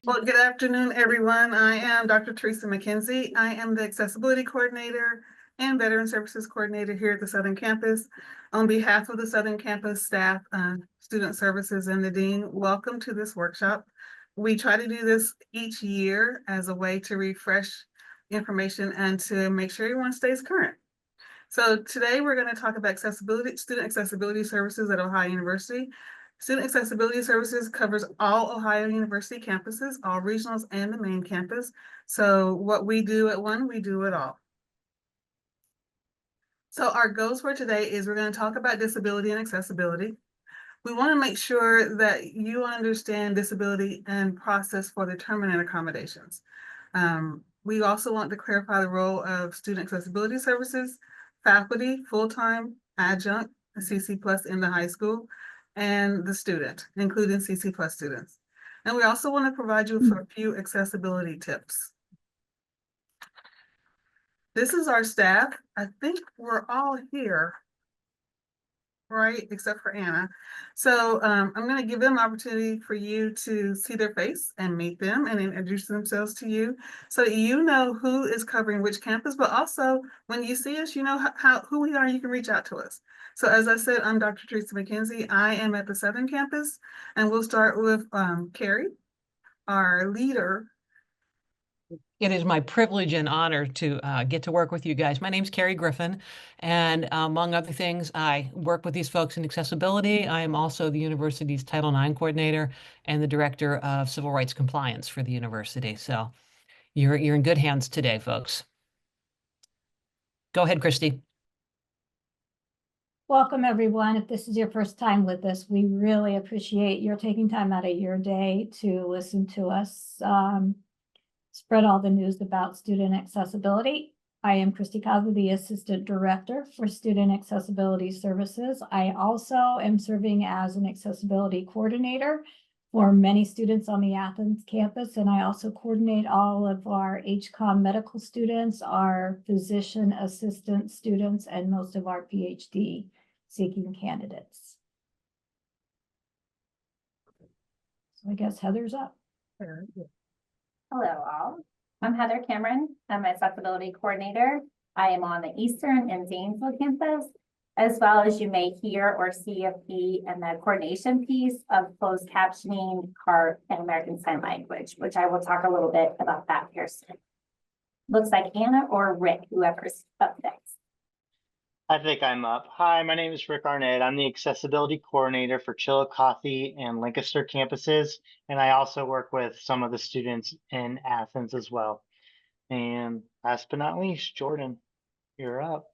Well, good afternoon, everyone. I am Dr. Teresa McKenzie. I am the Accessibility Coordinator and Veteran Services Coordinator here at the Southern Campus. On behalf of the Southern Campus staff, student services, and the Dean, welcome to this workshop. We try to do this each year as a way to refresh information and to make sure everyone stays current. So today we're going to talk about student accessibility services at Ohio University. Student accessibility services covers all Ohio University campuses, all regionals and the main campus. So what we do at one, we do it all. So our goals for today is we're going to talk about disability and accessibility. We want to make sure that you understand disability and process for determining accommodations. We also want to clarify the role of student accessibility services, faculty, full-time, adjunct, CC plus in the high school, and the student, including CC plus students. And we also want to provide you with a few accessibility tips. This is our staff. I think we're all here, right, except for Anna. So I'm going to give them an opportunity for you to see their face and meet them and introduce themselves to you so that you know who is covering which campus, but also when you see us, you know who we are, you can reach out to us. So as I said, I'm Dr. Teresa McKenzie. I am at the Southern Campus, and we'll start with Carrie, our leader. It is my privilege and honor to get to work with you guys. My name's Carrie Griffin, and among other things, I work with these folks in accessibility. I am also the university's Title IX coordinator and the director of civil rights compliance for the university. So you're in good hands today, folks. Go ahead, Christy. Welcome, everyone. If this is your first time with us, we really appreciate your taking time out of your day to listen to us spread all the news about student accessibility. I am Christy Cosby, the Assistant Director for Student Accessibility Services. I also am serving as an accessibility coordinator for many students on the Athens campus, and I also coordinate all of our HCOM medical students, our physician assistant students, and most of our PhD seeking candidates. So I guess Heather's up. Hello all, I'm Heather Cameron. I'm an accessibility coordinator. I am on the Eastern and Zanesville campus, as well as you may hear or see of me in the coordination piece of closed captioning, CART, and American Sign Language, which I will talk a little bit about that here soon. Looks like Anna or Rick, whoever's up next. I think I'm up. Hi, my name is Rick Arnett. I'm the accessibility coordinator for Chillicothe and Lancaster campuses, and I also work with some of the students in Athens as well. And last but not least, Jordan, you're up.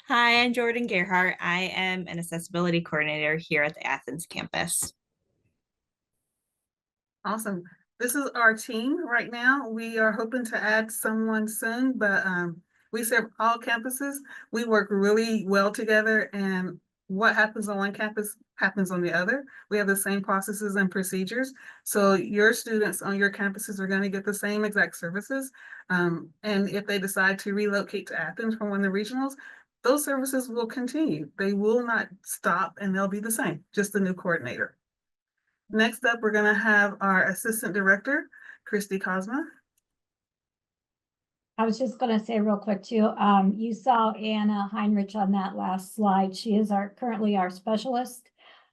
Hi, I'm Jordan Gerhart. I am an accessibility coordinator here at the Athens campus. Awesome. This is our team right now. We are hoping to add someone soon, but we serve all campuses. We work really well together, and what happens on one campus happens on the other. We have the same processes and procedures. So your students on your campuses are going to get the same exact services. And if they decide to relocate to Athens from one of the regionals, those services will continue. They will not stop, and they'll be the same, just the new coordinator. Next up, we're going to have our Assistant Director, Christy Cosma. I was just going to say real quick too, you saw Anna Heinrich on that last slide. She is currently our specialist.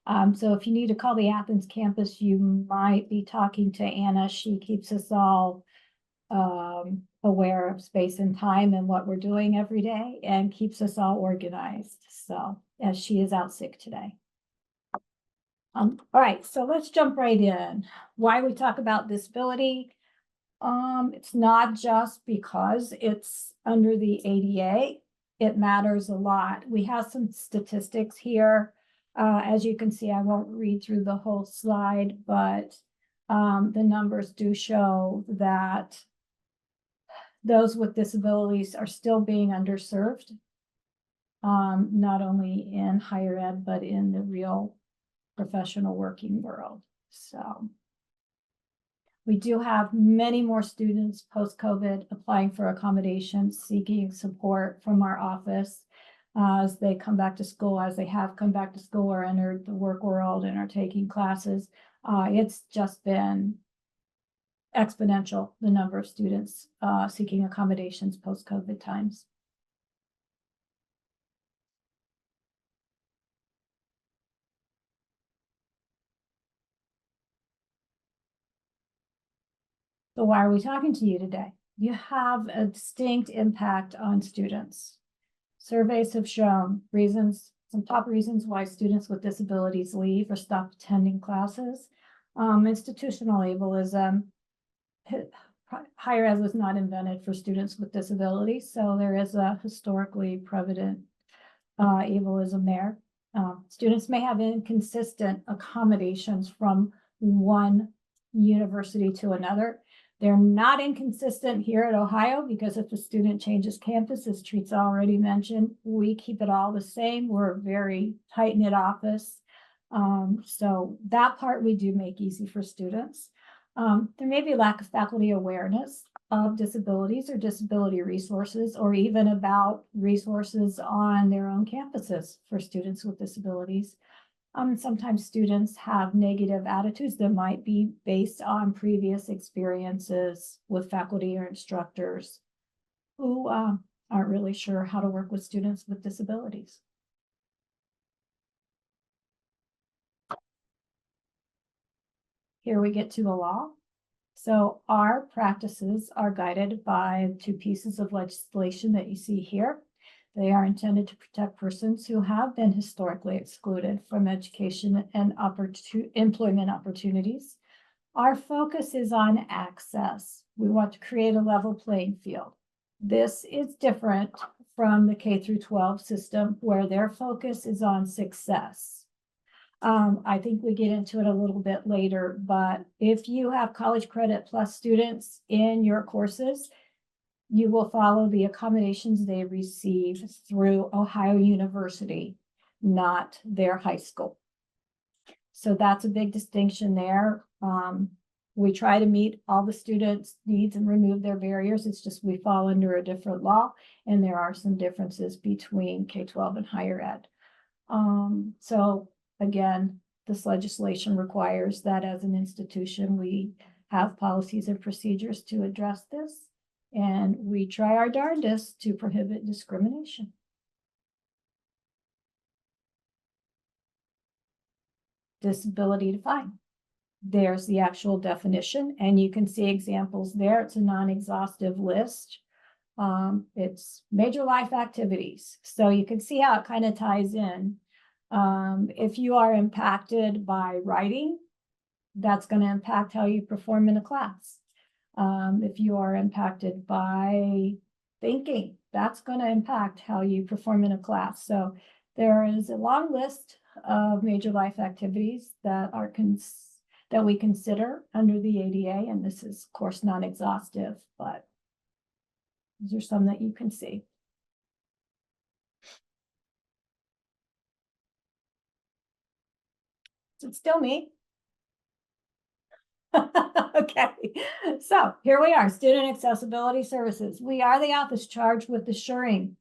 So if you need to call the Athens campus, you might be talking to Anna. She keeps us all aware of space and time and what we're doing every day and keeps us all organized. So as she is out sick today. All right, so let's jump right in. Why we talk about disability. It's not just because it's under the ADA, it matters a lot. We have some statistics here. As you can see, I won't read through the whole slide, but the numbers do show that those with disabilities are still being underserved, not only in higher ed, but in the real professional working world. So we do have many more students post-COVID applying for accommodations, seeking support from our office as they come back to school, as they have come back to school or entered the work world and are taking classes. It's just been exponential, the number of students seeking accommodations post-COVID times. So why are we talking to you today? You have a distinct impact on students. Surveys have shown some top reasons why students with disabilities leave or stop attending classes. Institutional ableism. Higher ed was not invented for students with disabilities, so there is a historically prevalent ableism there. Students may have inconsistent accommodations from one university to another. They're not inconsistent here at Ohio because if a student changes campus, as Teresa already mentioned, we keep it all the same. We're a very tight-knit office. So that part we do make easy for students. There may be lack of faculty awareness of disabilities or disability resources, or even about resources on their own campuses for students with disabilities. Sometimes students have negative attitudes that might be based on previous experiences with faculty or instructors who aren't really sure how to work with students with disabilities. Here we get to the law. So our practices are guided by 2 pieces of legislation that you see here. They are intended to protect persons who have been historically excluded from education and employment opportunities. Our focus is on access. We want to create a level playing field. This is different from the K through 12 system where their focus is on success. I think we get into it a little bit later, but if you have College Credit Plus students in your courses, you will follow the accommodations they receive through Ohio University, not their high school. So that's a big distinction there. We try to meet all the students' needs and remove their barriers. It's just we fall under a different law, and there are some differences between K-12 and higher ed. So again, this legislation requires that as an institution, we have policies and procedures to address this, and we try our darndest to prohibit discrimination. Disability defined. There's the actual definition, and you can see examples there. It's a non-exhaustive list. It's major life activities. So you can see how it kind of ties in. If you are impacted by writing, that's going to impact how you perform in a class. If you are impacted by thinking, that's going to impact how you perform in a class. So there is a long list of major life activities that are that we consider under the ADA, and this is, of course, non-exhaustive, but these are some that you can see. Is it still me? Okay, so here we are, Student Accessibility Services. We are the office charged with assuring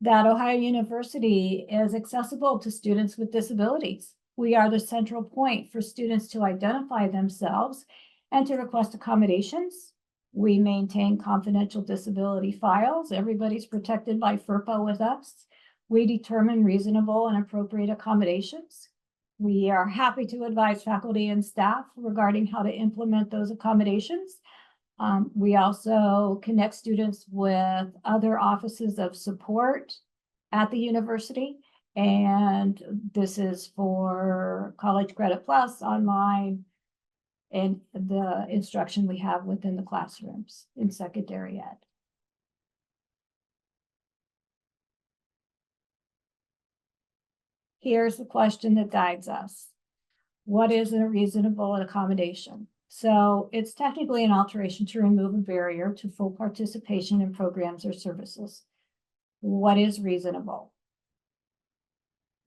that Ohio University is accessible to students with disabilities. We are the central point for students to identify themselves and to request accommodations. We maintain confidential disability files. Everybody's protected by FERPA with us. We determine reasonable and appropriate accommodations. We are happy to advise faculty and staff regarding how to implement those accommodations. We also connect students with other offices of support at the university. And this is for College Credit Plus, online, and the instruction we have within the classrooms in secondary ed. Here's the question that guides us. What is a reasonable accommodation? So it's technically an alteration to remove a barrier to full participation in programs or services. What is reasonable?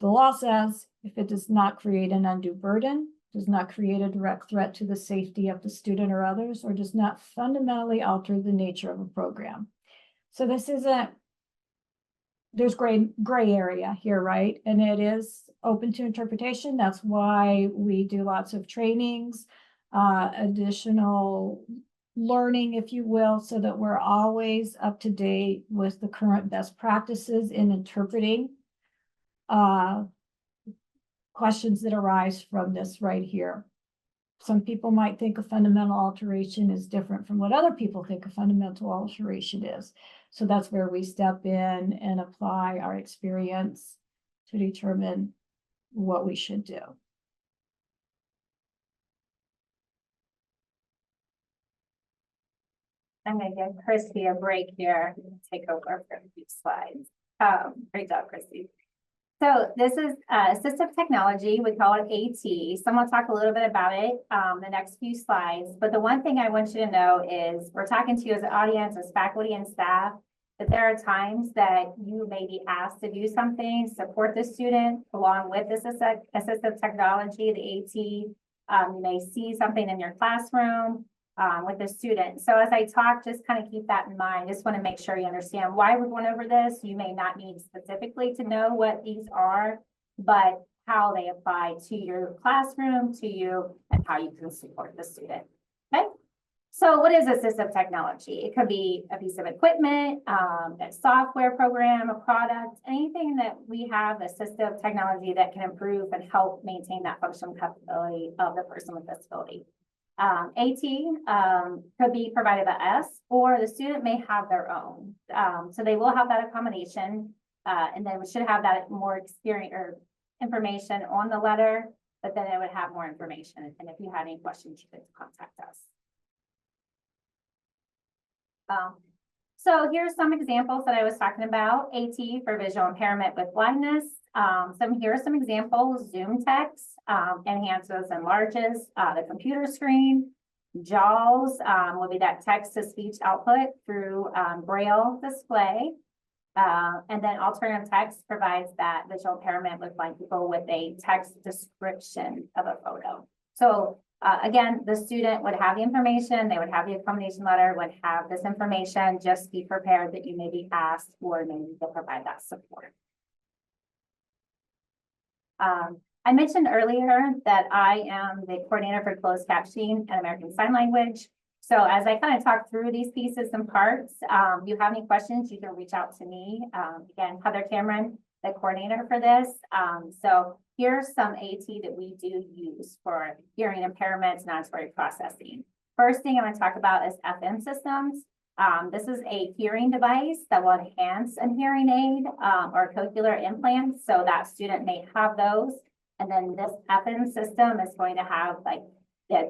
The law says if it does not create an undue burden, does not create a direct threat to the safety of the student or others, or does not fundamentally alter the nature of a program. So this isn't, there's gray area here, right? And it is open to interpretation. That's why we do lots of trainings, additional learning, if you will, so that we're always up to date with the current best practices in interpreting questions that arise from this right here. Some people might think a fundamental alteration is different from what other people think a fundamental alteration is. So that's where we step in and apply our experience to determine what we should do. I'm gonna give Christy a break here, and take over for a few slides. Great job, Christy. So this is assistive technology, we call it AT. Someone will talk a little bit about it the next few slides, but the one thing I want you to know is we're talking to you as an audience, as faculty and staff, that there are times that you may be asked to do something, support the student along with this assistive technology, the AT. You may see something in your classroom with the student. So as I talk, just kind of keep that in mind. Just want to make sure you understand why we're going over this. You may not need specifically to know what these are, but how they apply to your classroom, to you, and how you can support the student. Okay. So what is assistive technology? It could be a piece of equipment, a software program, a product, anything that we have assistive technology that can improve and help maintain that functional capability of the person with disability. AT could be provided by us, or the student may have their own. So they will have that accommodation, and then we should have that more experience or information on the letter, but then it would have more information. And if you had any questions, you could contact us. So here's some examples that I was talking about. AT for visual impairment with blindness. Here are some examples. Zoom text enhances, enlarges the computer screen. JAWS will be that text-to-speech output through Braille display. And then alternative text provides that visual impairment with blind people with a text description of a photo. So again, the student would have the information, they would have the accommodation letter, would have this information, just be prepared that you may be asked or maybe to provide that support. I mentioned earlier that I am the coordinator for closed captioning and American Sign Language. So as I kind of talk through these pieces and parts, if you have any questions, you can reach out to me. Again, Heather Cameron, the coordinator for this. So here's some AT that we do use for hearing impairments and auditory processing. First thing I'm going to talk about is FM systems. This is a hearing device that will enhance a hearing aid or cochlear implants. So that student may have those. And then this FM system is going to have like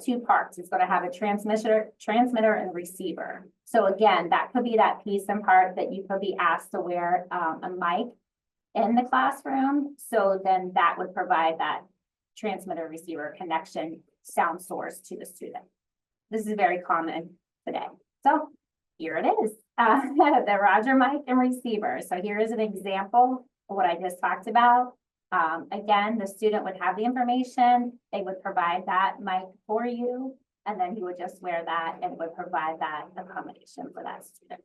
two parts. It's going to have a transmitter and receiver. So again, that could be that piece and part that you could be asked to wear a mic in the classroom. So then that would provide that transmitter receiver connection sound source to the student. This is very common today. So here it is, the Roger mic and receiver. So here is an example of what I just talked about. Again, the student would have the information, they would provide that mic for you, and then you would just wear that and would provide that accommodation for that student.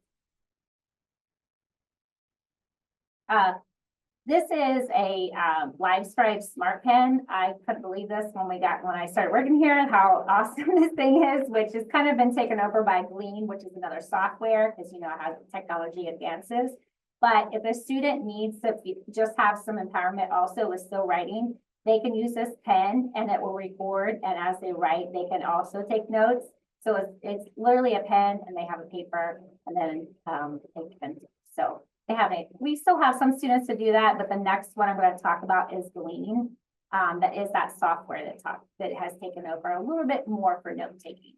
This is a LiveScribe Smart Pen. I couldn't believe this when I started working here, how awesome this thing is, which has kind of been taken over by Glean, which is another software, because you know how technology advances. But if a student needs to just have some empowerment also with still writing, they can use this pen and it will record. And as they write, they can also take notes. So it's literally a pen and they have a paper and then they can. So they have it. We still have some students to do that, but the next one I'm going to talk about is Glean. That is that software that has taken over a little bit more for note taking.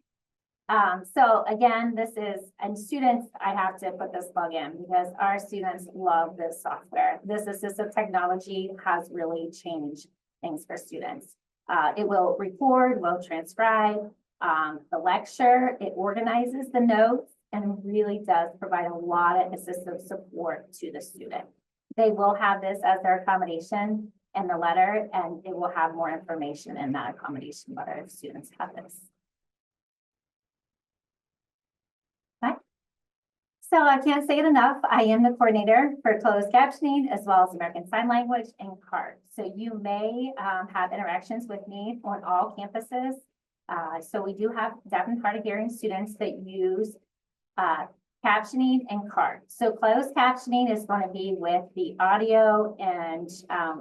So again, this is, and students, I have to put this plug in because our students love this software. This assistive technology has really changed things for students. It will record, will transcribe the lecture, it organizes the notes, and really does provide a lot of assistive support to the student. They will have this as their accommodation in the letter, and it will have more information in that accommodation letter if students have this. So I can't say it enough. I am the coordinator for closed captioning as well as American Sign Language and CART. So you may have interactions with me on all campuses. So we do have deaf and hard of hearing students that use captioning and CART. So closed captioning is going to be with the audio and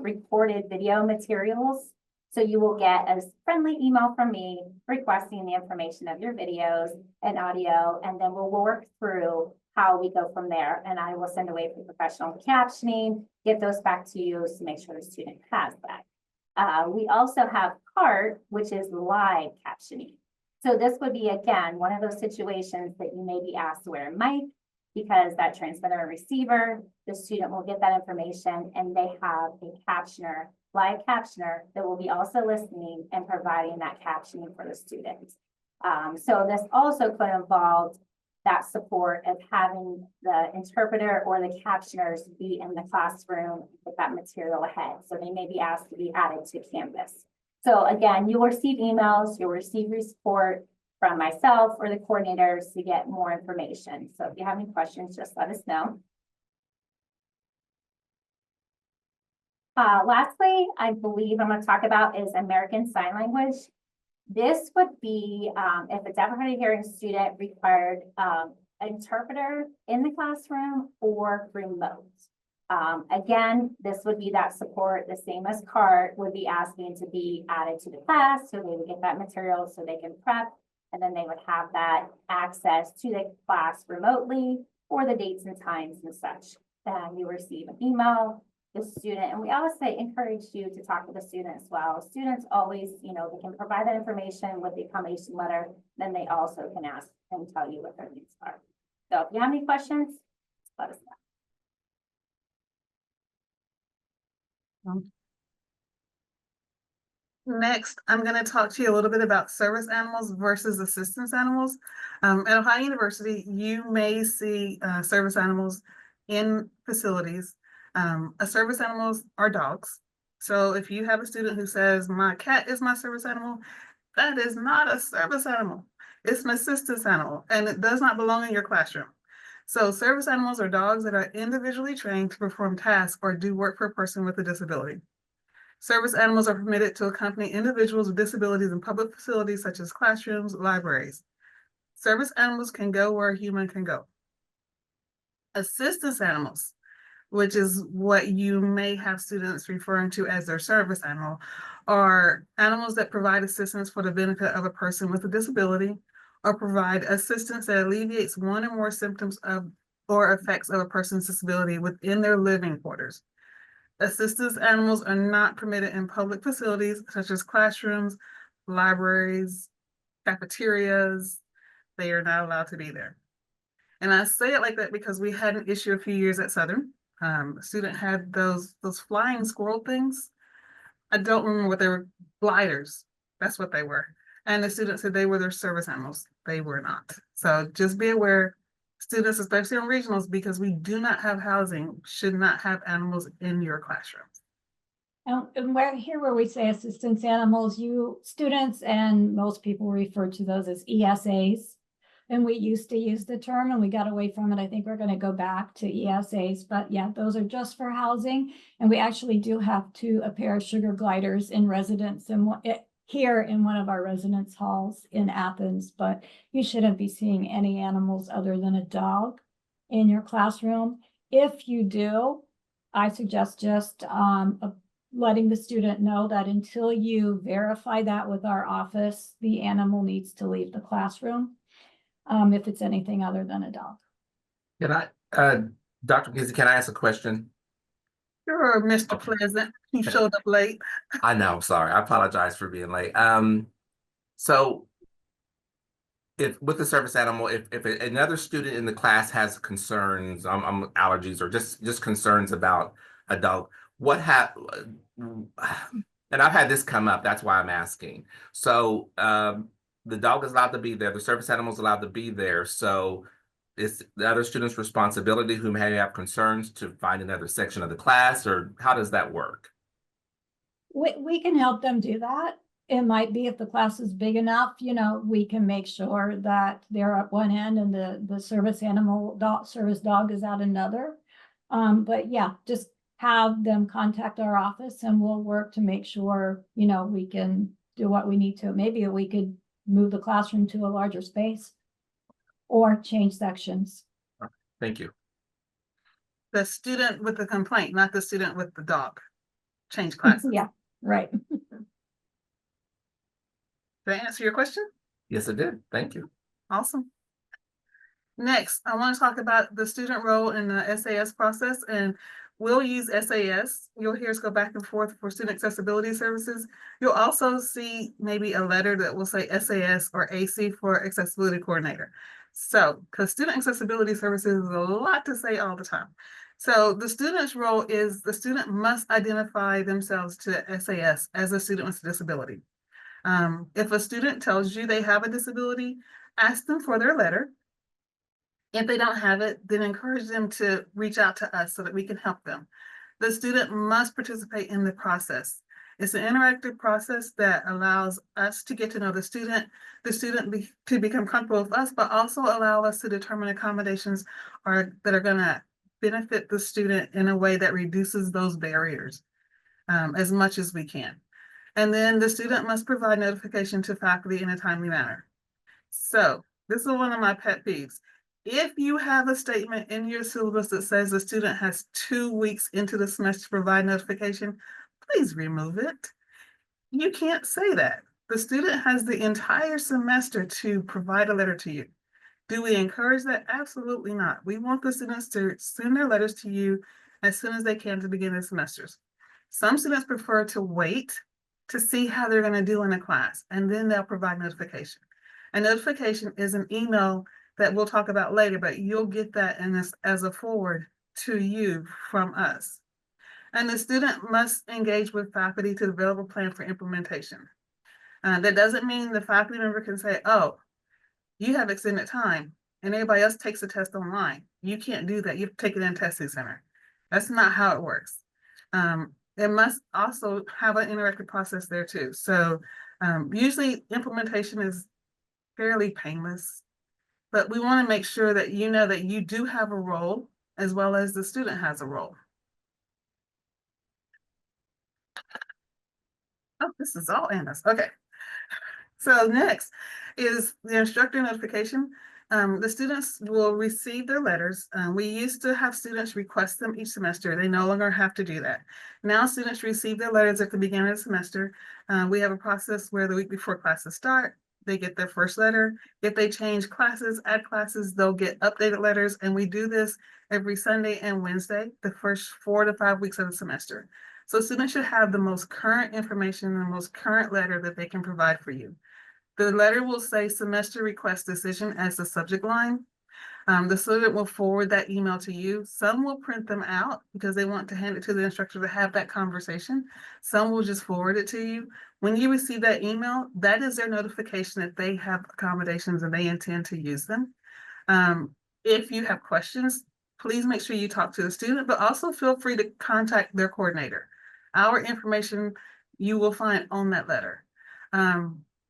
recorded video materials. So you will get a friendly email from me requesting the information of your videos and audio, and then we'll work through how we go from there. And I will send away for professional captioning, get those back to you to make sure the student has that. We also have CART, which is live captioning. So this would be, again, one of those situations that you may be asked to wear a mic because that transmitter and receiver, the student will get that information and they have a captioner, live captioner that will be also listening and providing that captioning for the students. So this also could involve that support of having the interpreter or the captioners be in the classroom with that material ahead. So they may be asked to be added to Canvas. So again, you'll receive emails, you'll receive support from myself or the coordinators to get more information. So if you have any questions, just let us know. Lastly, I believe I'm going to talk about is American Sign Language. This would be if a deaf or hard of hearing student required an interpreter in the classroom or remote. Again, this would be that support, the same as CART would be asking to be added to the class, so they would get that material so they can prep, and then they would have that access to the class remotely for the dates and times and such. Then you receive an email, the student, and we always say encourage you to talk to the student as well. Students always, you know, they can provide that information with the accommodation letter, then they also can ask and tell you what their needs are. So if you have any questions, let us know. Next, I'm going to talk to you a little bit about service animals versus assistance animals. At Ohio University, you may see service animals in facilities. Service animals are dogs. So if you have a student who says, my cat is my service animal, that is not a service animal. It's an assistance animal, and it does not belong in your classroom. So service animals are dogs that are individually trained to perform tasks or do work for a person with a disability. Service animals are permitted to accompany individuals with disabilities in public facilities such as classrooms, libraries. Service animals can go where a human can go. Assistance animals, which is what you may have students referring to as their service animal, are animals that provide assistance for the benefit of a person with a disability or provide assistance that alleviates one or more symptoms of or effects of a person's disability within their living quarters. Assistance animals are not permitted in public facilities such as classrooms, libraries, cafeterias. They are not allowed to be there. And I say it like that because we had an issue a few years at Southern. A student had those flying squirrel things. I don't remember what they were, gliders. That's what they were. And the student said they were their service animals. They were not. So just be aware, students, especially on regionals, because we do not have housing, should not have animals in your classrooms. And where we say assistance animals, students and most people refer to those as ESAs. And we used to use the term and we got away from it. I think we're going to go back to ESAs, but yeah, those are just for housing. And we actually do have a pair of sugar gliders in residence and here in one of our residence halls in Athens, but you shouldn't be seeing any animals other than a dog in your classroom. If you do, I suggest just letting the student know that until you verify that with our office, the animal needs to leave the classroom. If it's anything other than a dog. Can I, Dr. McKenzie, can I ask a question? Sure, Mr. Pleasant, you showed up late. I know, I'm sorry. I apologize for being late. So if with the service animal, if another student in the class has concerns, allergies or just concerns about a dog, and I've had this come up, that's why I'm asking. So the dog is allowed to be there, the service animal is allowed to be there. So it's the other student's responsibility who may have concerns to find another section of the class, or how does that work? We can help them do that. It might be if the class is big enough, we can make sure that they're at one end and the service dog is at another. But yeah, just have them contact our office and we'll work to make sure, we can do what we need to. Maybe we could move the classroom to a larger space or change sections. Thank you. The student with the complaint, not the student with the dog. Change classes. Yeah, right. Did I answer your question? Yes, it did. Thank you. Awesome. Next, I want to talk about the student role in the SAS process, and we'll use SAS. You'll hear us go back and forth for student accessibility services. You'll also see maybe a letter that will say SAS or AC for accessibility coordinator. So, because student accessibility services is a lot to say all the time. So the student's role is the student must identify themselves to SAS as a student with a disability. If a student tells you they have a disability, ask them for their letter. If they don't have it, then encourage them to reach out to us so that we can help them. The student must participate in the process. It's an interactive process that allows us to get to know the student to become comfortable with us, but also allow us to determine accommodations that are going to benefit the student in a way that reduces those barriers as much as we can. And then the student must provide notification to faculty in a timely manner. So this is one of my pet peeves. If you have a statement in your syllabus that says the student has 2 weeks into the semester to provide notification, please remove it. You can't say that. The student has the entire semester to provide a letter to you. Do we encourage that? Absolutely not. We want the students to send their letters to you as soon as they can to begin the semesters. Some students prefer to wait to see how they're going to do in a class, and then they'll provide notification. A notification is an email that we'll talk about later, but you'll get that in this as a forward to you from us. And the student must engage with faculty to develop a plan for implementation. That doesn't mean the faculty member can say, oh, you have extended time and everybody else takes the test online. You can't do that. You have to take it in testing center. That's not how it works. It must also have an interactive process there too. So usually implementation is fairly painless, but we want to make sure that you know that you do have a role as well as the student has a role. Oh, this is all Anna's. Okay. So next is the instructor notification. The students will receive their letters. We used to have students request them each semester. They no longer have to do that. Now students receive their letters at the beginning of the semester. We have a process where the week before classes start, they get their first letter. If they change classes, add classes, they'll get updated letters. And we do this every Sunday and Wednesday, the first 4 to 5 weeks of the semester. So students should have the most current information and the most current letter that they can provide for you. The letter will say semester request decision as the subject line. The student will forward that email to you. Some will print them out because they want to hand it to the instructor to have that conversation. Some will just forward it to you. When you receive that email, that is their notification that they have accommodations and they intend to use them. If you have questions, please make sure you talk to the student, but also feel free to contact their coordinator. Our information you will find on that letter.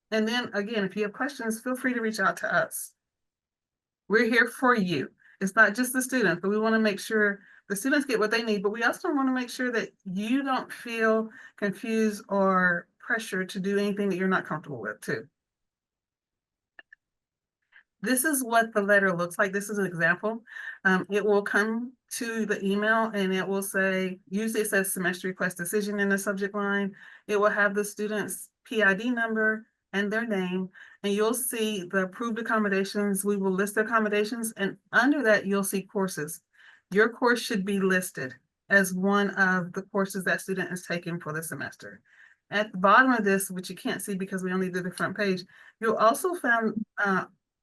And then again, if you have questions, feel free to reach out to us. We're here for you. It's not just the students, but we want to make sure the students get what they need, but we also want to make sure that you don't feel confused or pressured to do anything that you're not comfortable with too. This is what the letter looks like. This is an example. It will come to the email and it will say, usually it says semester request decision in the subject line. It will have the student's PID number and their name, and you'll see the approved accommodations. We will list the accommodations, and under that, you'll see courses. Your course should be listed as one of the courses that student is taking for the semester. At the bottom of this, which you can't see because we only did the front page, you'll also find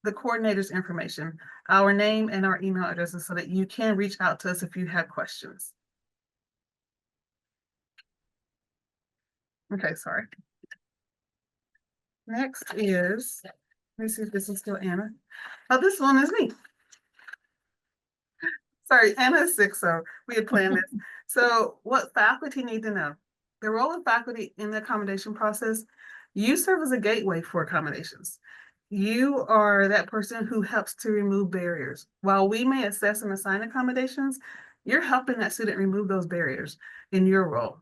the coordinator's information, our name and our email addresses so that you can reach out to us if you have questions. Okay, sorry. Next is, let me see if this is still Anna. Oh, this one is me. Sorry, Anna is sick, so we had planned this. So what faculty need to know, the role of faculty in the accommodation process, you serve as a gateway for accommodations. You are that person who helps to remove barriers. While we may assess and assign accommodations, you're helping that student remove those barriers in your role.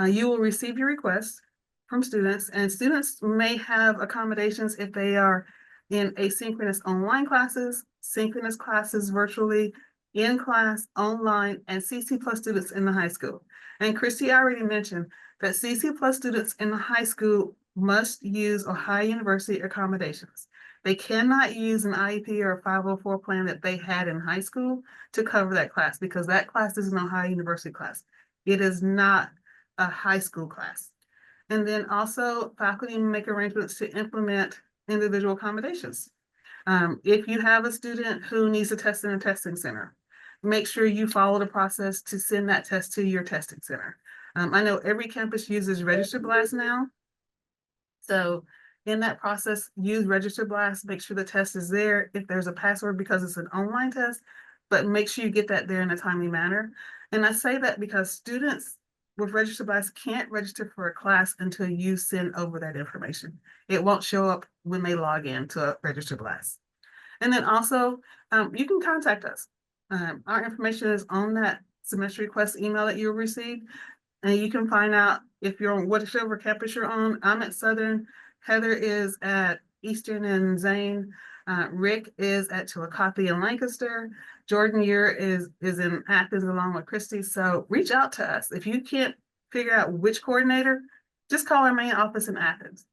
You will receive your request. from students, and students may have accommodations if they are in asynchronous online classes, synchronous classes virtually, in class, online, and CC plus students in the high school. And Christy already mentioned that CC plus students in the high school must use Ohio University accommodations. They cannot use an IEP or a 504 plan that they had in high school to cover that class, because that class is an Ohio University class. It is not a high school class. And then also faculty make arrangements to implement individual accommodations. If you have a student who needs a test in a testing center, make sure you follow the process to send that test to your testing center. I know every campus uses Register Blast now. So in that process, use Register Blast, make sure the test is there. If there's a password, because it's an online test, but make sure you get that there in a timely manner. And I say that because students with Register Blast can't register for a class until you send over that information. It won't show up when they log in to a Register Blast. And then also, you can contact us. Our information is on that semester request email that you'll receive. And you can find out if you're on whichever campus you're on. I'm at Southern, Heather is at Eastern and Zane. Rick is at Chillicothe and Lancaster. Jordan Year is in Athens along with Christy. So reach out to us. If you can't figure out which coordinator, just call our main office in Athens.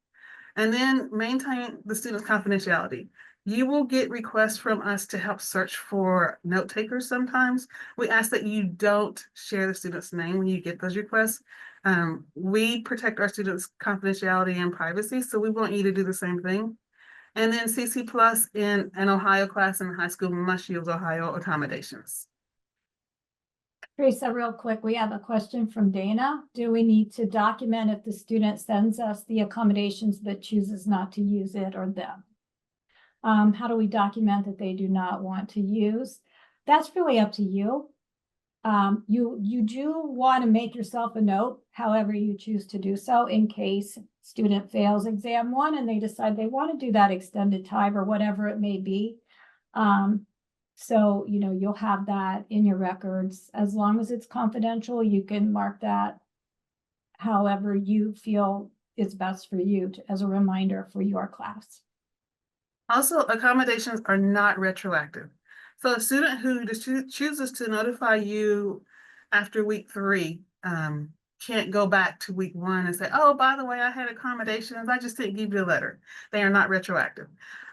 And then maintain the student's confidentiality. You will get requests from us to help search for note takers sometimes. We ask that you don't share the student's name when you get those requests. We protect our students' confidentiality and privacy, so we want you to do the same thing. And then CC Plus in an Ohio class in high school must use Ohio accommodations. Teresa, real quick, we have a question from Dana. Do we need to document if the student sends us the accommodations but chooses not to use it or them? How do we document that they do not want to use? That's really up to you. You do want to make yourself a note, however you choose to do so, in case student fails exam 1 and they decide they want to do that extended time or whatever it may be. So, you'll have that in your records. As long as it's confidential, you can mark that however you feel is best for you as a reminder for your class. Also, accommodations are not retroactive. So a student who chooses to notify you after week 3 can't go back to week 1 and say, oh, by the way, I had accommodations, I just didn't give you a letter. They are not retroactive.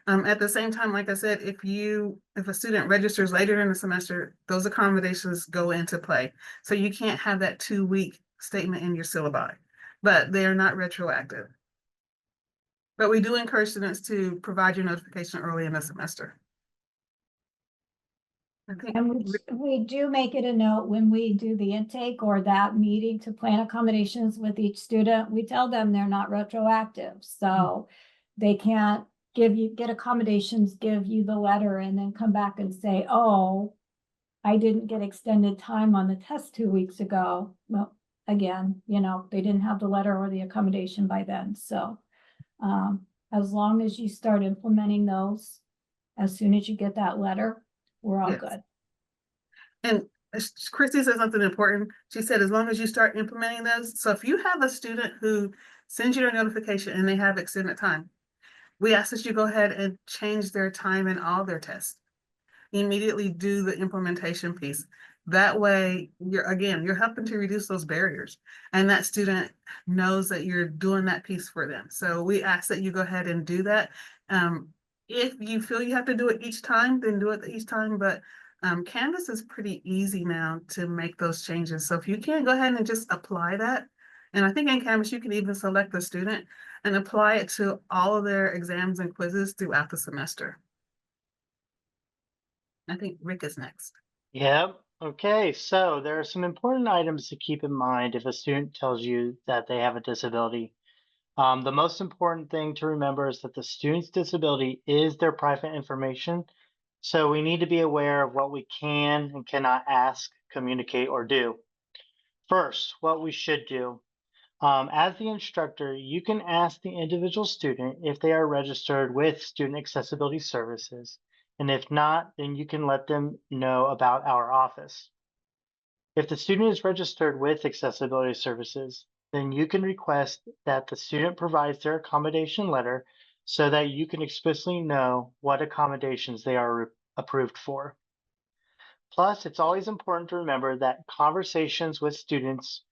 At the same time, like I said, if a student registers later in the semester, those accommodations go into play. So you can't have that 2-week statement in your syllabi, but they are not retroactive. But we do encourage students to provide your notification early in the semester. And we do make it a note when we do the intake or that meeting to plan accommodations with each student. We tell them they're not retroactive, so they can't get accommodations, give you the letter, and then come back and say, oh, I didn't get extended time on the test 2 weeks ago. Well, again, they didn't have the letter or the accommodation by then. So as long as you start implementing those, as soon as you get that letter, we're all good. And Christy said something important. She said, as long as you start implementing those. So if you have a student who sends you a notification and they have extended time, we ask that you go ahead and change their time in all their tests. Immediately do the implementation piece. That way, you're helping to reduce those barriers. And that student knows that you're doing that piece for them. So we ask that you go ahead and do that. If you feel you have to do it each time, then do it each time. But Canvas is pretty easy now to make those changes. So if you can, go ahead and just apply that. And I think in Canvas, you can even select the student and apply it to all of their exams and quizzes throughout the semester. I think Rick is next. Yep. Okay, so there are some important items to keep in mind if a student tells you that they have a disability. The most important thing to remember is that the student's disability is their private information. So we need to be aware of what we can and cannot ask, communicate, or do. First, what we should do. As the instructor, you can ask the individual student if they are registered with Student Accessibility Services. And if not, then you can let them know about our office. If the student is registered with Accessibility Services, then you can request that the student provides their accommodation letter so that you can explicitly know what accommodations they are approved for. Plus, it's always important to remember that conversations with students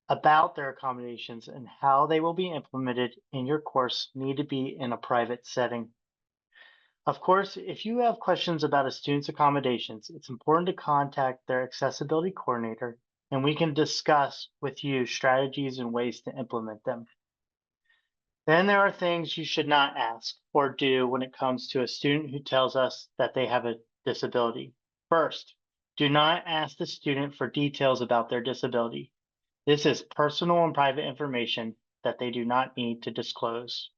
about their accommodations and how they will be implemented in your course need to be in a private setting. Of course, if you have questions about a student's accommodations, it's important to contact their accessibility coordinator and we can discuss with you strategies and ways to implement them. Then there are things you should not ask or do when it comes to a student who tells us that they have a disability. First, do not ask the student for details about their disability. This is personal and private information that they do not need to disclose.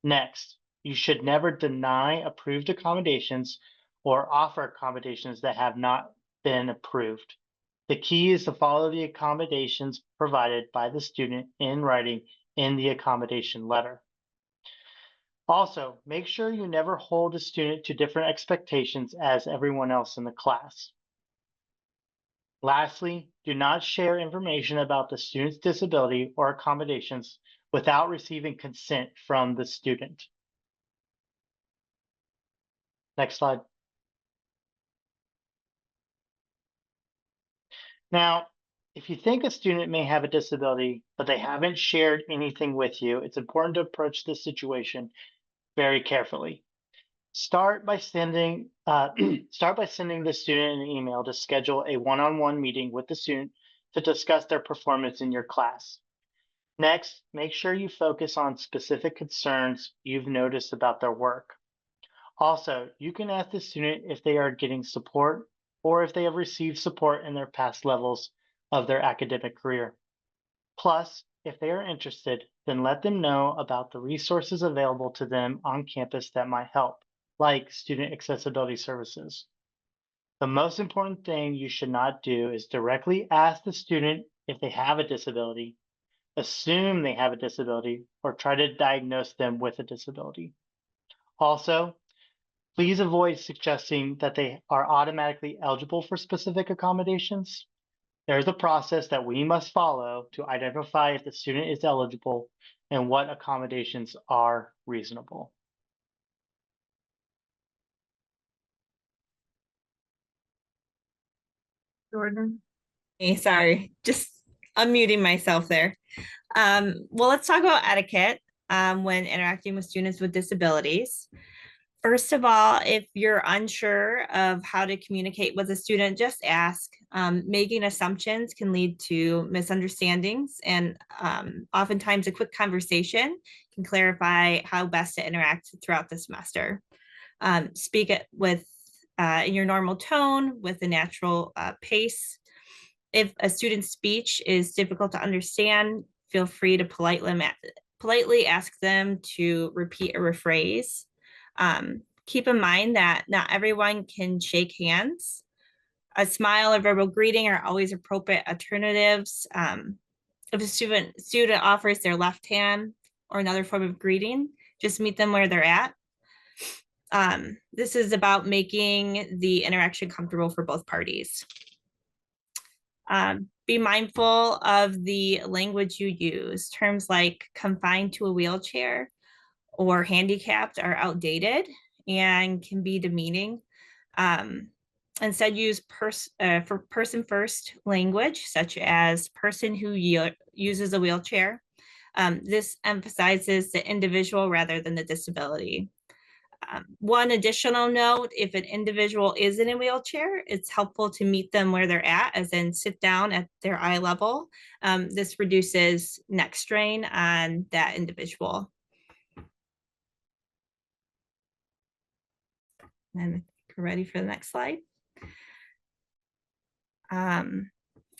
Next, you should never deny approved accommodations or offer accommodations that have not been approved. The key is to follow the accommodations provided by the student in writing in the accommodation letter. Also, make sure you never hold a student to different expectations as everyone else in the class. Lastly, do not share information about the student's disability or accommodations without receiving consent from the student. Next slide. Now, if you think a student may have a disability, but they haven't shared anything with you, it's important to approach this situation very carefully. Start by sending the student an email to schedule a one-on-one meeting with the student to discuss their performance in your class. Next, make sure you focus on specific concerns you've noticed about their work. Also, you can ask the student if they are getting support or if they have received support in their past levels of their academic career. Plus, if they are interested, then let them know about the resources available to them on campus that might help, like student accessibility services. The most important thing you should not do is directly ask the student if they have a disability, assume they have a disability, or try to diagnose them with a disability. Also, please avoid suggesting that they are automatically eligible for specific accommodations. There is a process that we must follow to identify if the student is eligible and what accommodations are reasonable. Jordan? Hey, sorry, just unmuting myself there. Well, let's talk about etiquette when interacting with students with disabilities. First of all, if you're unsure of how to communicate with a student, just ask. Making assumptions can lead to misunderstandings, and oftentimes a quick conversation can clarify how best to interact throughout the semester. Speak it with in your normal tone, with a natural pace. If a student's speech is difficult to understand, feel free to politely ask them to repeat or rephrase. Keep in mind that not everyone can shake hands. A smile or verbal greeting are always appropriate alternatives. If a student offers their left hand or another form of greeting, just meet them where they're at. This is about making the interaction comfortable for both parties. Be mindful of the language you use. Terms like confined to a wheelchair or handicapped are outdated and can be demeaning. Instead, use for person first language, such as person who uses a wheelchair. This emphasizes the individual rather than the disability. One additional note, if an individual is in a wheelchair, it's helpful to meet them where they're at, as in sit down at their eye level. This reduces neck strain on that individual. And we're ready for the next slide.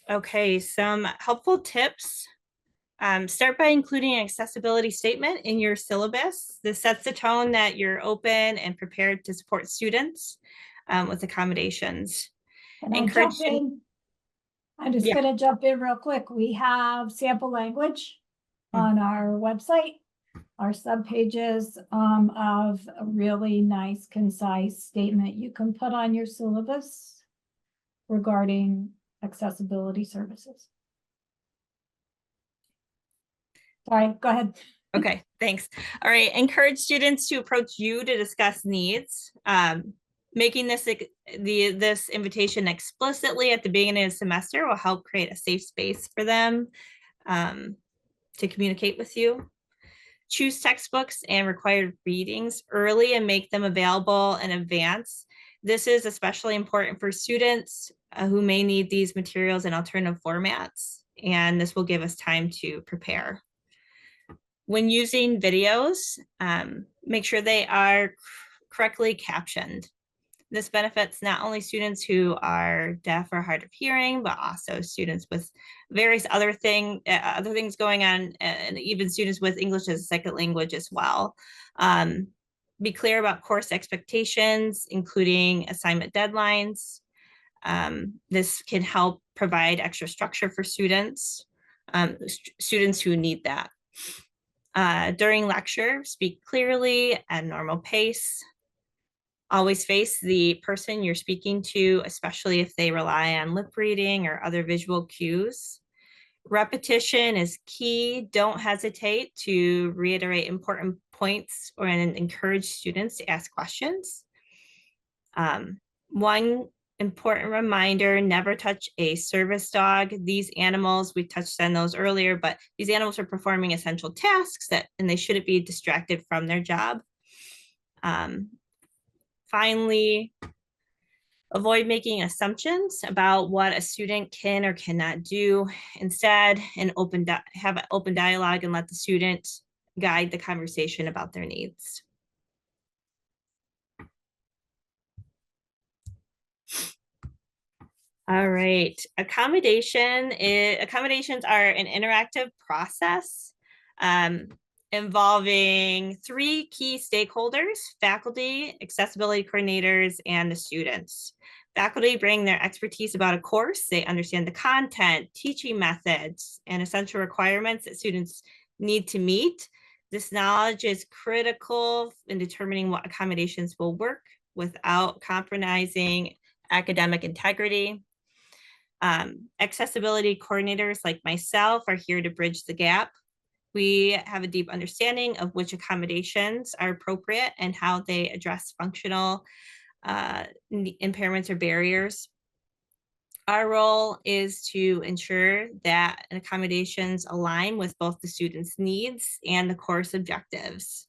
Okay, some helpful tips. Start by including an accessibility statement in your syllabus. This sets the tone that you're open and prepared to support students with accommodations. Can I jump in? I'm just gonna jump in real quick. We have sample language on our website, our subpages of a really nice, concise statement you can put on your syllabus regarding accessibility services. Sorry, go ahead. Okay, thanks. All right, encourage students to approach you to discuss needs. Making this invitation explicitly at the beginning of the semester will help create a safe space for them to communicate with you. Choose textbooks and required readings early and make them available in advance. This is especially important for students who may need these materials in alternative formats, and this will give us time to prepare. When using videos, make sure they are correctly captioned. This benefits not only students who are deaf or hard of hearing, but also students with various other things going on, and even students with English as a second language as well. Be clear about course expectations, including assignment deadlines. This can help provide extra structure for students, students who need that. During lecture, speak clearly at normal pace. Always face the person you're speaking to, especially if they rely on lip reading or other visual cues. Repetition is key. Don't hesitate to reiterate important points or encourage students to ask questions. One important reminder, never touch a service dog. These animals, we touched on those earlier, but these animals are performing essential tasks and they shouldn't be distracted from their job. Finally, avoid making assumptions about what a student can or cannot do. Instead, have an open dialogue and let the student guide the conversation about their needs. All right, accommodations are an interactive process involving 3 key stakeholders: faculty, accessibility coordinators, and the students. Faculty bring their expertise about a course. They understand the content, teaching methods, and essential requirements that students need to meet. This knowledge is critical in determining what accommodations will work without compromising academic integrity. Accessibility coordinators like myself are here to bridge the gap. We have a deep understanding of which accommodations are appropriate and how they address functional impairments or barriers. Our role is to ensure that accommodations align with both the students' needs and the course objectives.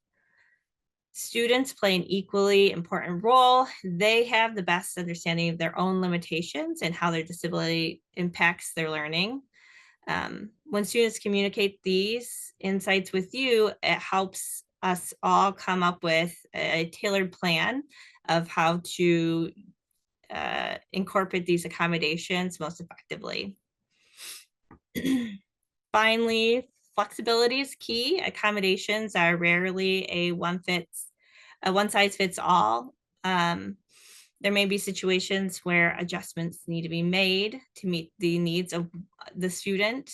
Students play an equally important role. They have the best understanding of their own limitations and how their disability impacts their learning. When students communicate these insights with you, it helps us all come up with a tailored plan of how to incorporate these accommodations most effectively. Finally, flexibility is key. Accommodations are rarely a one size fits all. There may be situations where adjustments need to be made to meet the needs of the student,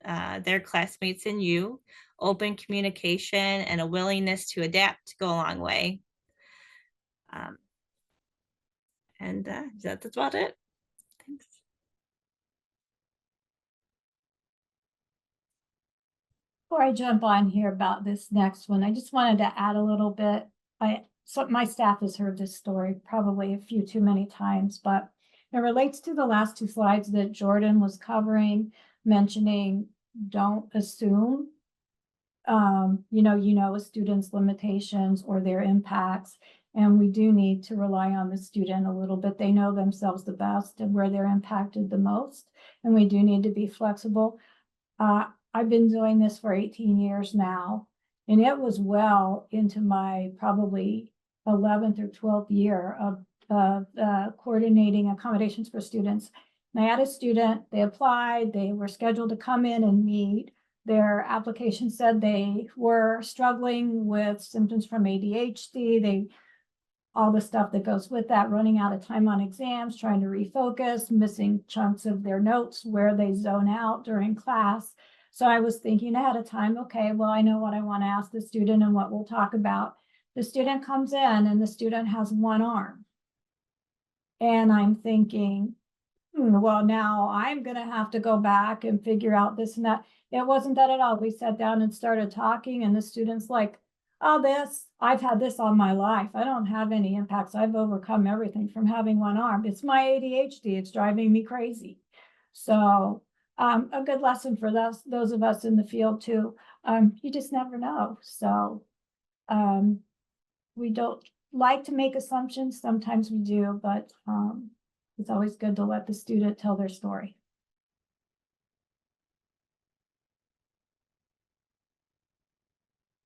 their classmates, and you. Open communication and a willingness to adapt go a long way. That's about it. Thanks. Before I jump on here about this next one, I just wanted to add a little bit. So my staff has heard this story probably a few too many times, but it relates to the last 2 slides that Jordan was covering, mentioning don't assume, a student's limitations or their impacts. And we do need to rely on the student a little bit. They know themselves the best and where they're impacted the most. And we do need to be flexible. I've been doing this for 18 years now, and it was well into my probably 11th or 12th year of coordinating accommodations for students. And I had a student, they applied, they were scheduled to come in and meet. Their application said they were struggling with symptoms from ADHD, all the stuff that goes with that, running out of time on exams, trying to refocus, missing chunks of their notes where they zone out during class. So I was thinking ahead of time, okay, well, I know what I want to ask the student and what we'll talk about. The student comes in and the student has one arm. And I'm thinking, well, now I'm gonna have to go back and figure out this and that. It wasn't that at all. We sat down and started talking and the student's like, oh, I've had this all my life. I don't have any impacts. I've overcome everything from having one arm. It's my ADHD. It's driving me crazy. So, a good lesson for those of us in the field too. You just never know. So, we don't like to make assumptions. Sometimes we do, but, it's always good to let the student tell their story.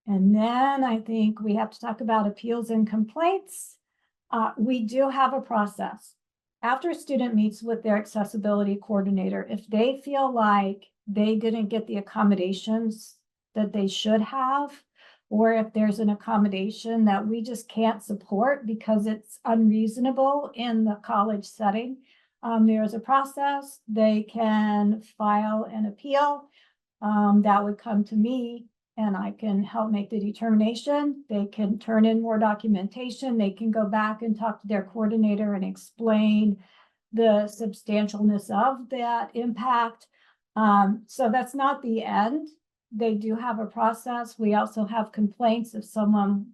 And then I think we have to talk about appeals and complaints. We do have a process. After a student meets with their accessibility coordinator, if they feel like they didn't get the accommodations that they should have, or if there's an accommodation that we just can't support because it's unreasonable in the college setting, there's a process. They can file an appeal. That would come to me and I can help make the determination. They can turn in more documentation. They can go back and talk to their coordinator and explain the substantialness of that impact. So that's not the end. They do have a process. We also have complaints if someone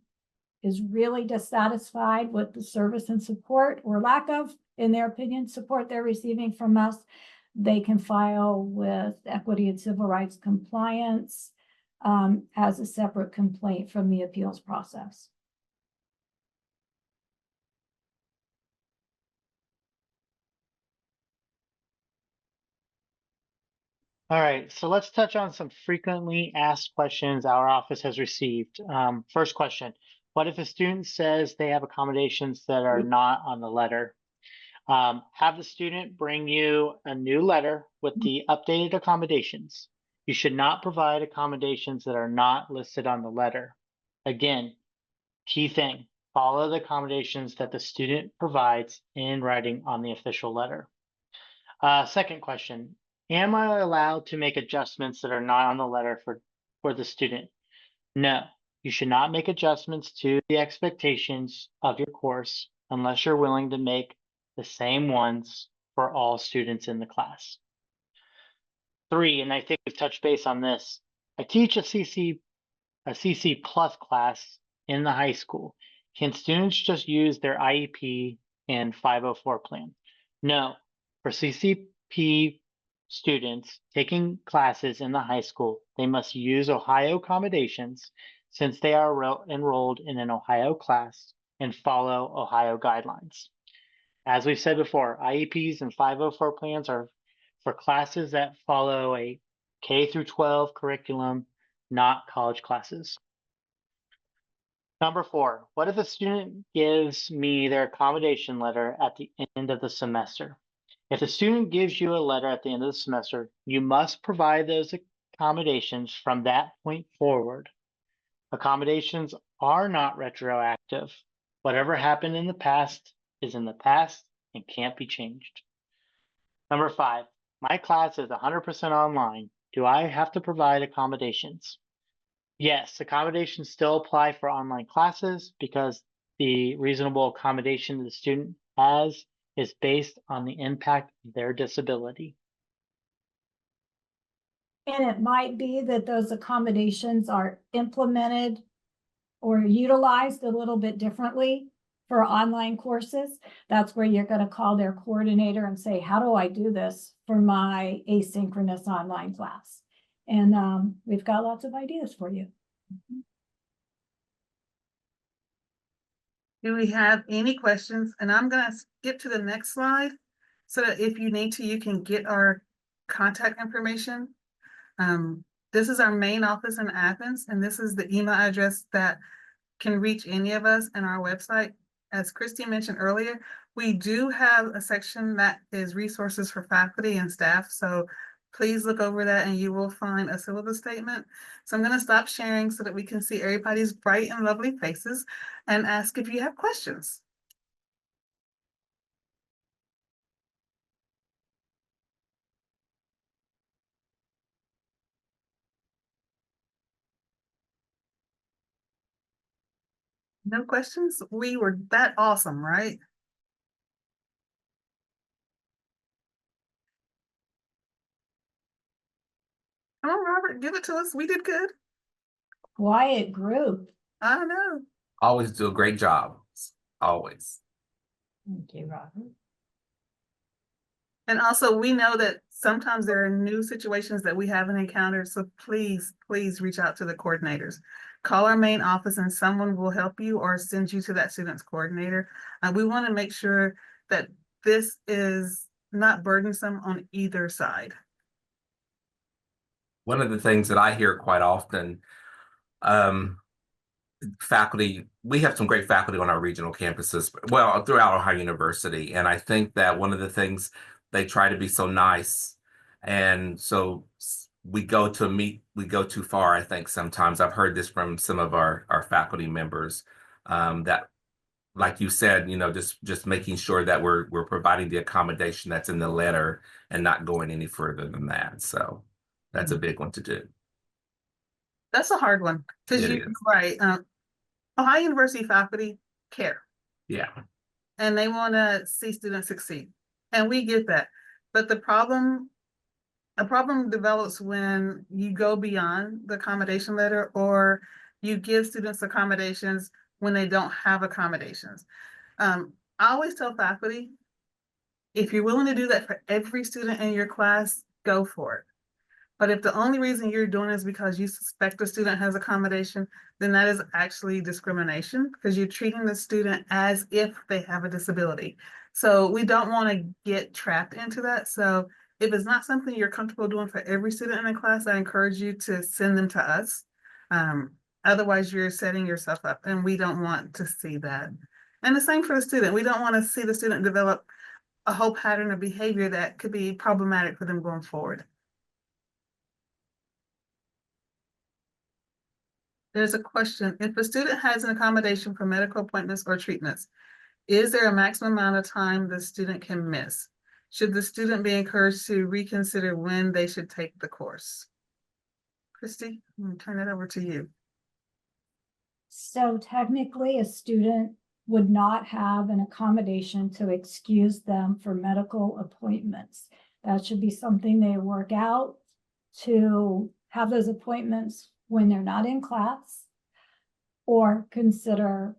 is really dissatisfied with the service and support or lack of, in their opinion, support they're receiving from us. They can file with Equity and Civil Rights Compliance as a separate complaint from the appeals process. All right, so let's touch on some frequently asked questions our office has received. First question, what if a student says they have accommodations that are not on the letter? Have the student bring you a new letter with the updated accommodations. You should not provide accommodations that are not listed on the letter. Again, key thing, follow the accommodations that the student provides in writing on the official letter. Second question, am I allowed to make adjustments that are not on the letter for the student? No, you should not make adjustments to the expectations of your course unless you're willing to make the same ones for all students in the class. 3, and I think we've touched base on this, I teach a CC plus class in the high school. Can students just use their IEP and 504 plan? No, for CCP students taking classes in the high school, they must use Ohio accommodations since they are enrolled in an Ohio class and follow Ohio guidelines. As we've said before, IEPs and 504 plans are for classes that follow a K through 12 curriculum, not college classes. Number 4, what if a student gives me their accommodation letter at the end of the semester? If the student gives you a letter at the end of the semester, you must provide those accommodations from that point forward. Accommodations are not retroactive. Whatever happened in the past is in the past and can't be changed. Number 5, my class is 100% online. Do I have to provide accommodations? Yes, accommodations still apply for online classes because the reasonable accommodation the student has is based on the impact of their disability. And it might be that those accommodations are implemented or utilized a little bit differently for online courses. That's where you're going to call their coordinator and say, how do I do this for my asynchronous online class? And we've got lots of ideas for you. Do we have any questions? And I'm gonna skip to the next slide so that if you need to, you can get our contact information. This is our main office in Athens, and this is the email address that can reach any of us in our website. As Christy mentioned earlier, we do have a section that is resources for faculty and staff. So please look over that and you will find a syllabus statement. So I'm going to stop sharing so that we can see everybody's bright and lovely faces and ask if you have questions. No questions? We were that awesome, right? Come on, Robert, give it to us. We did good. Quiet group. I know. Always do a great job. Always. Thank you, Robert. And also, we know that sometimes there are new situations that we haven't encountered, so please, please reach out to the coordinators. Call our main office and someone will help you or send you to that student's coordinator. We want to make sure that this is not burdensome on either side. One of the things that I hear quite often, faculty, we have some great faculty on our regional campuses, well, throughout Ohio University. And I think that one of the things, they try to be so nice. And so we go too far, I think sometimes. I've heard this from some of our faculty members, that, like you said, just making sure that we're providing the accommodation that's in the letter and not going any further than that. So that's a big one to do. That's a hard one, because It you're is. right. Ohio University faculty care. Yeah. And they want to see students succeed. And we get that. But a problem develops when you go beyond the accommodation letter, or you give students accommodations when they don't have accommodations. I always tell faculty, if you're willing to do that for every student in your class, go for it. But if the only reason you're doing it is because you suspect the student has accommodation, then that is actually discrimination, because you're treating the student as if they have a disability. So we don't want to get trapped into that. So if it's not something you're comfortable doing for every student in the class, I encourage you to send them to us. Otherwise, you're setting yourself up, and we don't want to see that. And the same for the student. We don't want to see the student develop a whole pattern of behavior that could be problematic for them going forward. There's a question. If a student has an accommodation for medical appointments or treatments, is there a maximum amount of time the student can miss? Should the student be encouraged to reconsider when they should take the course? Christy, I'm gonna turn it over to you. So technically, a student would not have an accommodation to excuse them for medical appointments. That should be something they work out to have those appointments when they're not in class, or consider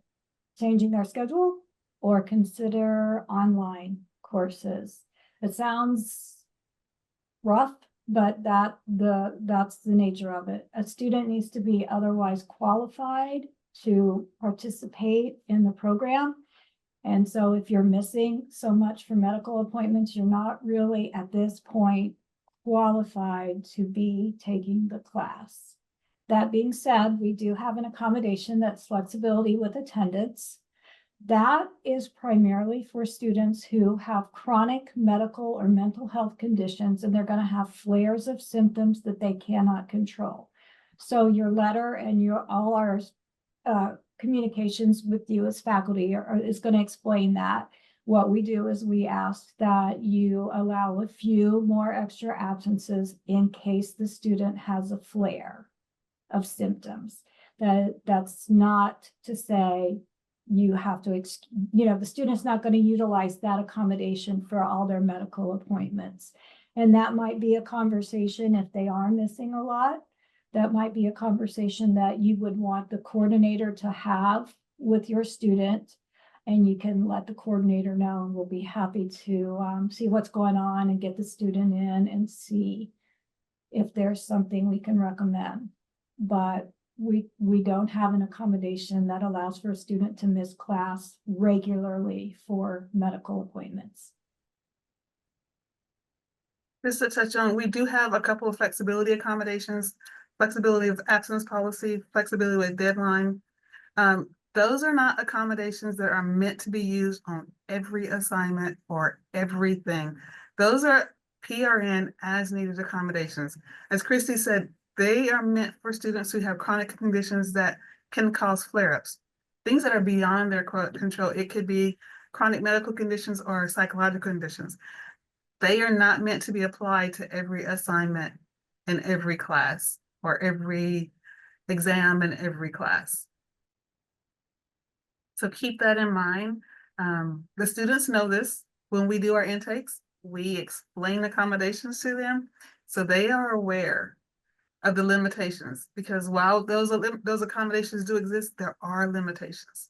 changing their schedule, or consider online courses. It sounds rough, but that's the nature of it. A student needs to be otherwise qualified to participate in the program. And so if you're missing so much for medical appointments, you're not really at this point qualified to be taking the class. That being said, we do have an accommodation that's flexibility with attendance. That is primarily for students who have chronic medical or mental health conditions, and they're going to have flares of symptoms that they cannot control. So your letter and all our communications with you as faculty is going to explain that. What we do is we ask that you allow a few more extra absences in case the student has a flare of symptoms. That's not to say you have to, the student's not going to utilize that accommodation for all their medical appointments. And that might be a conversation if they are missing a lot. That might be a conversation that you would want the coordinator to have with your student, and you can let the coordinator know, and we'll be happy to see what's going on and get the student in and see if there's something we can recommend. But we don't have an accommodation that allows for a student to miss class regularly for medical appointments. Just to touch on, we do have a couple of flexibility accommodations, flexibility of absence policy, flexibility with deadline. Those are not accommodations that are meant to be used on every assignment or everything. Those are PRN as needed accommodations. As Christy said, they are meant for students who have chronic conditions that can cause flare-ups, things that are beyond their control. It could be chronic medical conditions or psychological conditions. They are not meant to be applied to every assignment in every class or every exam in every class. So keep that in mind. The students know this. When we do our intakes, we explain accommodations to them, so they are aware. of the limitations, because while those accommodations do exist, there are limitations.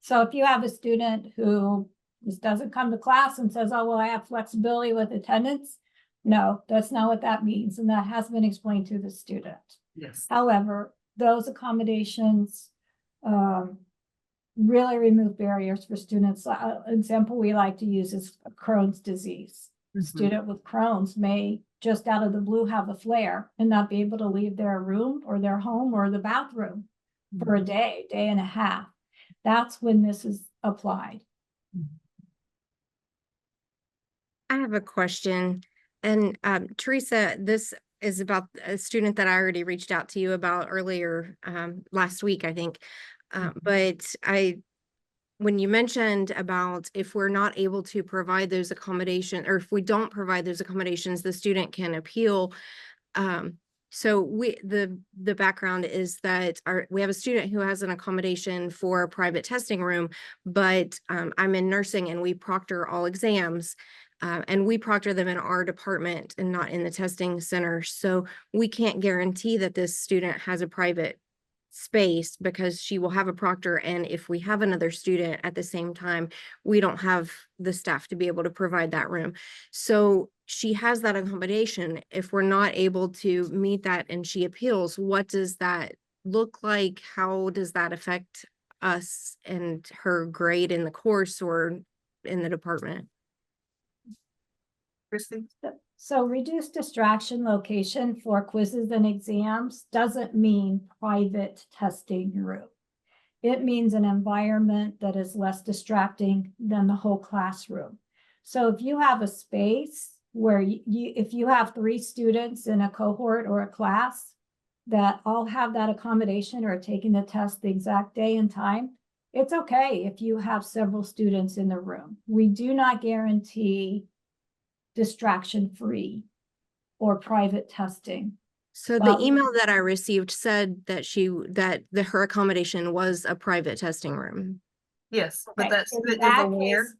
So if you have a student who just doesn't come to class and says, oh, well, I have flexibility with attendance. No, that's not what that means. And that has been explained to the student. Yes. However, those accommodations really remove barriers for students. Example we like to use is Crohn's disease. A Mhm. student with Crohn's may just out of the blue have a flare and not be able to leave their room or their home or the bathroom for a day and a half. That's when this is applied. I have a question. And Teresa, this is about a student that I already reached out to you about earlier last week, I think. But when you mentioned about if we're not able to provide those accommodations, or if we don't provide those accommodations, the student can appeal. So the background is that we have a student who has an accommodation for a private testing room, but I'm in nursing and we proctor all exams. And we proctor them in our department and not in the testing center. So we can't guarantee that this student has a private space because she will have a proctor. And if we have another student at the same time, we don't have the staff to be able to provide that room. So she has that accommodation. If we're not able to meet that and she appeals, what does that look like? How does that affect us and her grade in the course or in the department? Christy? So reduced distraction location for quizzes and exams doesn't mean private testing room. It means an environment that is less distracting than the whole classroom. So if you have a space where if you have 3 students in a cohort or a class that all have that accommodation or are taking the test the exact day and time, it's okay if you have several students in the room. We do not guarantee distraction-free or private testing. So the Well- email that I received said that her accommodation was a private testing room. Yes, but Okay, that in student is that aware. case-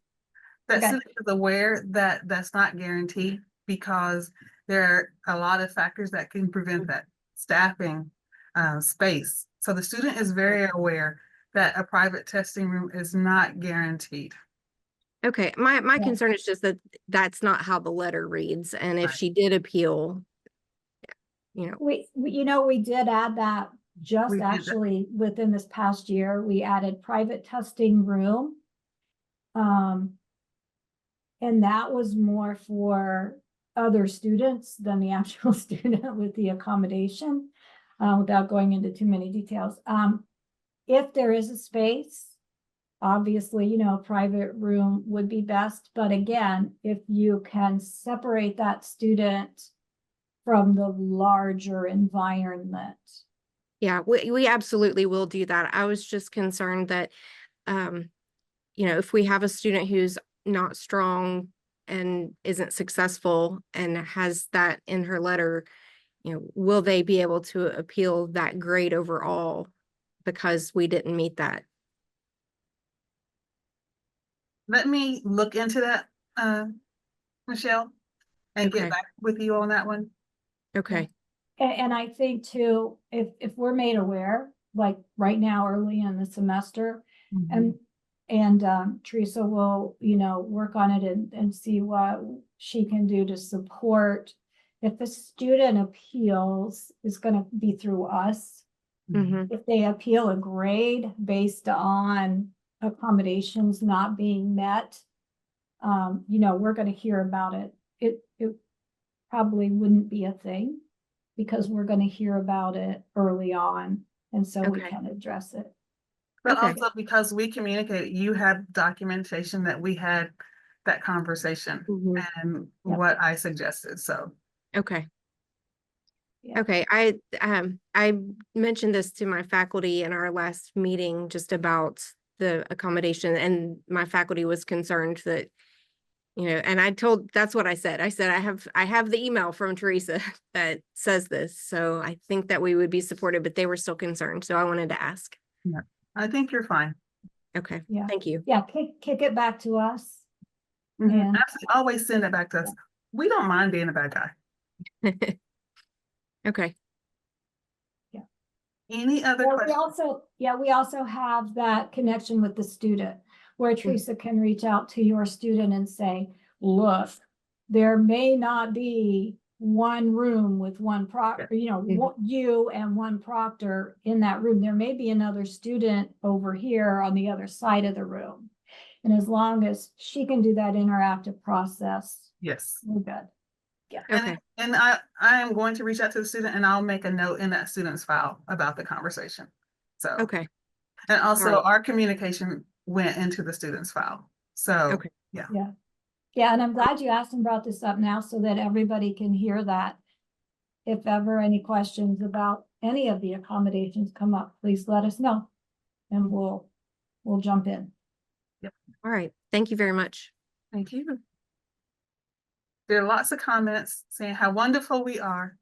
That okay. student is aware that that's not guaranteed because there are a lot of factors that can prevent that. Staffing, space. So the student is very aware that a private testing room is not guaranteed. Okay, my Yeah. concern is just that that's not how the letter reads. And if Right. she did appeal, you know, We did add that We just did that. actually within this past year, we added private testing room. And that was more for other students than the actual student with the accommodation, without going into too many details. If there is a space, obviously, a private room would be best. But again, if you can separate that student from the larger environment. yeah, we absolutely will do that. I was just concerned that, if we have a student who's not strong and isn't successful and has that in her letter, will they be able to appeal that grade overall because we didn't meet that? Let me look into that, Michelle, and Okay. get back with you on that one. Okay, And I think too, if we're made aware, like right now, early in the semester, and Teresa will, work on it and see what she can do to support. If the student appeals, it's gonna be through us. mhm, If they appeal a grade based on accommodations not being met, we're gonna hear about it. It probably wouldn't be a thing because we're gonna hear about it early on, and so we Okay. can address it. But Okay. also because we communicated, you have documentation that we had that conversation mhm, and Yep. what I suggested, so. okay. Yeah. Okay, I mentioned this to my faculty in our last meeting just about the accommodation, and my faculty was concerned that, and that's what I said. I said, I have the email from Teresa that says this, so I think that we would be supported, but they were still concerned, so I wanted to ask. I think you're fine. Okay, Yeah. thank you. Yeah, kick it back to us. Mhm. And- Absolutely. Always send it back to us. We don't mind being a bad guy. Okay. Any other Well, we questions? also, yeah, we also have that connection with the student where Teresa can reach out to your student and say, look, there may not be one room with one proctor, you and one proctor in that room. There may be another student over here on the other side of the room. And as long as she can do that interactive process, Yes. we're good. Yeah. Okay. And I am going to reach out to the student and I'll make a note in that student's file about the conversation. So, Okay. and also Alright. our communication went into the student's file. So, Okay. yeah. Yeah, and I'm glad you asked and brought this up now so that everybody can hear that. If ever any questions about any of the accommodations come up, please let us know. And we'll jump in. All right. Thank you very much. Thank you. There are lots of comments saying how wonderful we are.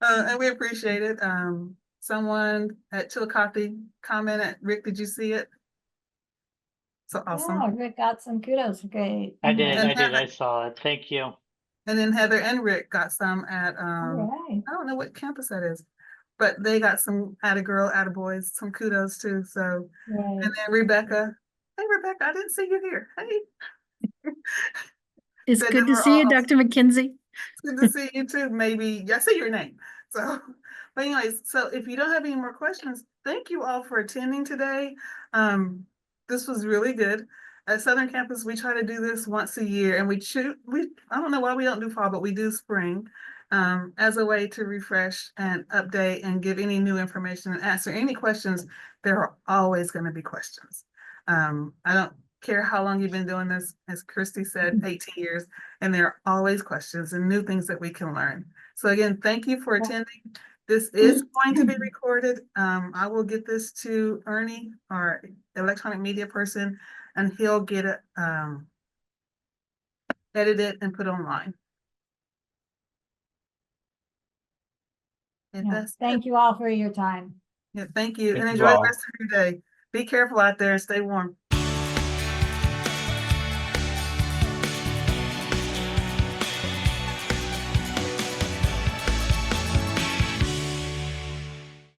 And we appreciate it. Someone at Chillicothe commented, Rick, did you see it? So awesome. Yeah, Rick got some kudos. Great. I did, And I did, I Heather- saw it. Thank you. And then Heather and Rick got some at, All right. I don't know what campus that is, but they got some atta girl, atta boys, some kudos too. So, Right. and then Rebecca, hey Rebecca, I didn't see you here. Hey. It's So good then to we're see you, all- Dr. McKenzie. It's good to see you too. Maybe I say your name. So, but anyways, so if you don't have any more questions, thank you all for attending today. This was really good. At Southern Campus, we try to do this once a year, and I don't know why we don't do fall, but we do spring, as a way to refresh and update and give any new information and answer any questions. There are always going to be questions. I don't care how long you've been doing this, as Christy said, 18 years, and there are always questions and new things that we can learn. So again, thank you for attending. This is going to be recorded. I will get this to Ernie, our electronic media person, and he'll get it edited and put online. And Yeah. that's it. Thank you all for your time. Yeah, thank you, Thank and you enjoy the all. rest of your day. Be careful out there and stay warm.